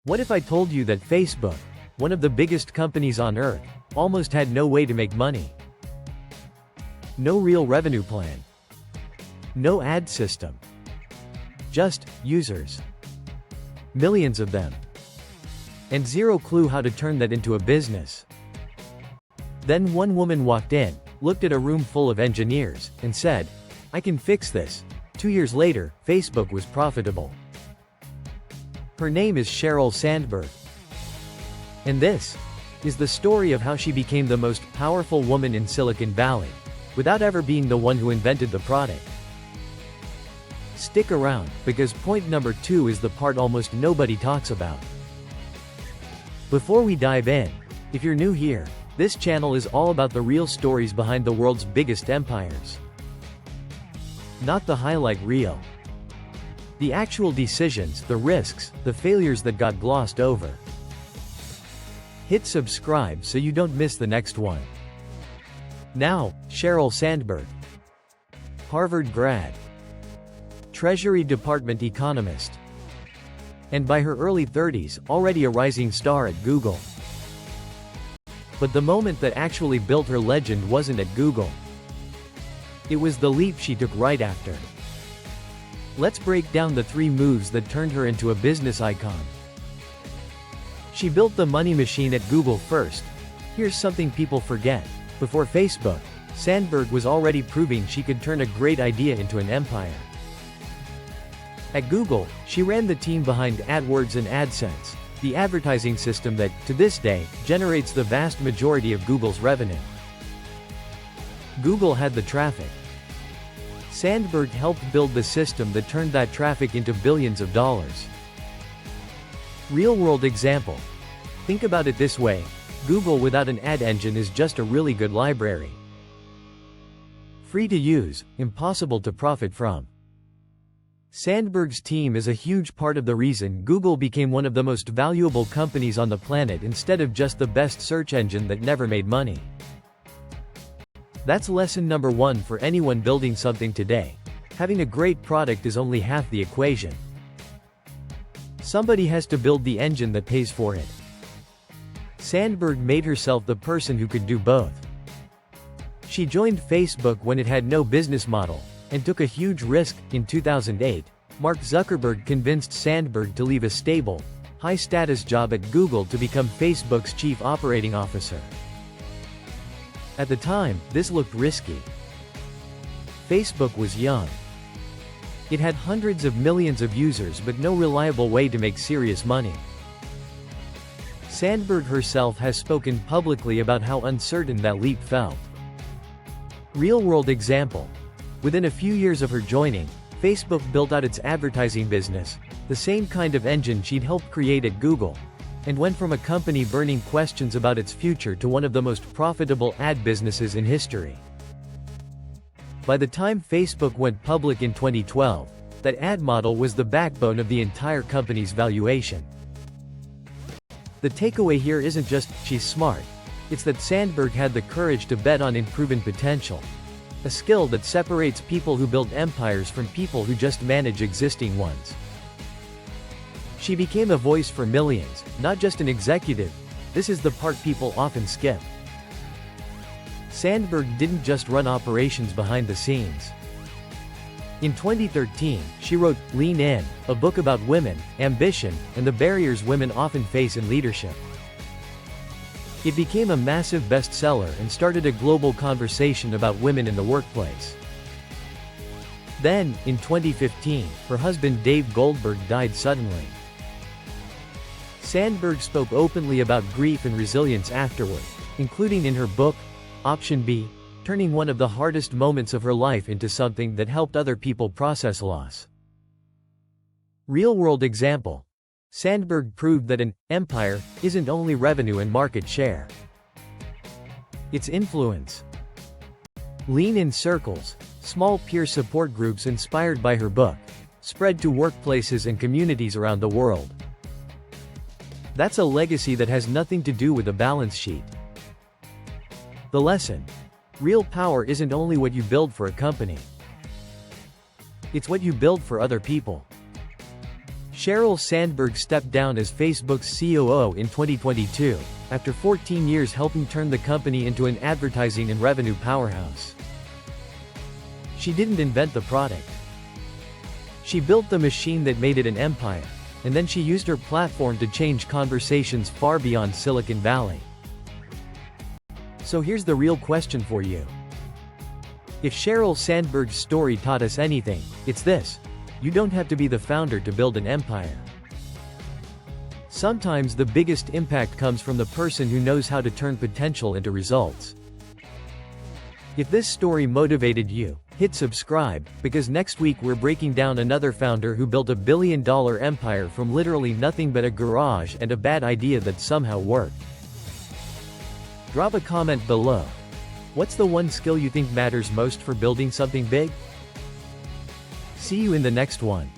What if I told you that Facebook, one of the biggest companies on earth, almost had no way to make money? No real revenue plan. No ad system. Just users. Millions of them. And zero clue how to turn that into a business. Then one woman walked in, looked at a room full of engineers, and said, "I can fix this." 2 years later, Facebook was profitable. Her name is Sheryl Sandberg. And this is the story of how she became the most powerful woman in Silicon Valley, without ever being the one who invented the product. Stick around, because point number 2 is the part almost nobody talks about. Before we dive in, if you're new here, this channel is all about the real stories behind the world's biggest empires. Not the highlight reel. The actual decisions, the risks, the failures that got glossed over. Hit subscribe so you don't miss the next one. Now, Sheryl Sandberg. Harvard grad. Treasury Department economist. And by her early 30s, already a rising star at Google. But the moment that actually built her legend wasn't at Google. It was the leap she took right after. Let's break down the 3 moves that turned her into a business icon. She built the money machine at Google first. Here's something people forget. Before Facebook, Sandberg was already proving she could turn a great idea into an empire. At Google, she ran the team behind AdWords and AdSense, the advertising system that, to this day, generates the vast majority of Google's revenue. Google had the traffic. Sandberg helped build the system that turned that traffic into billions of dollars. Real-world example. Think about it this way: Google without an ad engine is just a really good library. Free to use, impossible to profit from. Sandberg's team is a huge part of the reason Google became one of the most valuable companies on the planet instead of just the best search engine that never made money. That's lesson number 1 for anyone building something today. Having a great product is only half the equation. Somebody has to build the engine that pays for it. Sandberg made herself the person who could do both. She joined Facebook when it had no business model, and took a huge risk. In 2008, Mark Zuckerberg convinced Sandberg to leave a stable, high-status job at Google to become Facebook's chief operating officer. At the time, this looked risky. Facebook was young. It had hundreds of millions of users but no reliable way to make serious money. Sandberg herself has spoken publicly about how uncertain that leap felt. Real-world example. Within a few years of her joining, Facebook built out its advertising business, the same kind of engine she'd helped create at Google, and went from a company burning questions about its future to one of the most profitable ad businesses in history. By the time Facebook went public in 2012, that ad model was the backbone of the entire company's valuation. The takeaway here isn't just, she's smart. It's that Sandberg had the courage to bet on unproven potential. A skill that separates people who build empires from people who just manage existing ones. She became a voice for millions, not just an executive. This is the part people often skip. Sandberg didn't just run operations behind the scenes. In 2013, she wrote Lean In, a book about women, ambition, and the barriers women often face in leadership. It became a massive bestseller and started a global conversation about women in the workplace. Then, in 2015, her husband Dave Goldberg died suddenly. Sandberg spoke openly about grief and resilience afterward, including in her book, Option B, turning one of the hardest moments of her life into something that helped other people process loss. Real-world example. Sandberg proved that an empire isn't only revenue and market share. It's influence. Lean In circles, small peer support groups inspired by her book, spread to workplaces and communities around the world. That's a legacy that has nothing to do with a balance sheet. The lesson. Real power isn't only what you build for a company. It's what you build for other people. Sheryl Sandberg stepped down as Facebook's COO in 2022, after 14 years helping turn the company into an advertising and revenue powerhouse. She didn't invent the product. She built the machine that made it an empire, and then she used her platform to change conversations far beyond Silicon Valley. So here's the real question for you. If Sheryl Sandberg's story taught us anything, it's this: you don't have to be the founder to build an empire. Sometimes the biggest impact comes from the person who knows how to turn potential into results. If this story motivated you, hit subscribe, because next week we're breaking down another founder who built a billion-dollar empire from literally nothing but a garage and a bad idea that somehow worked. Drop a comment below. What's the one skill you think matters most for building something big? See you in the next one.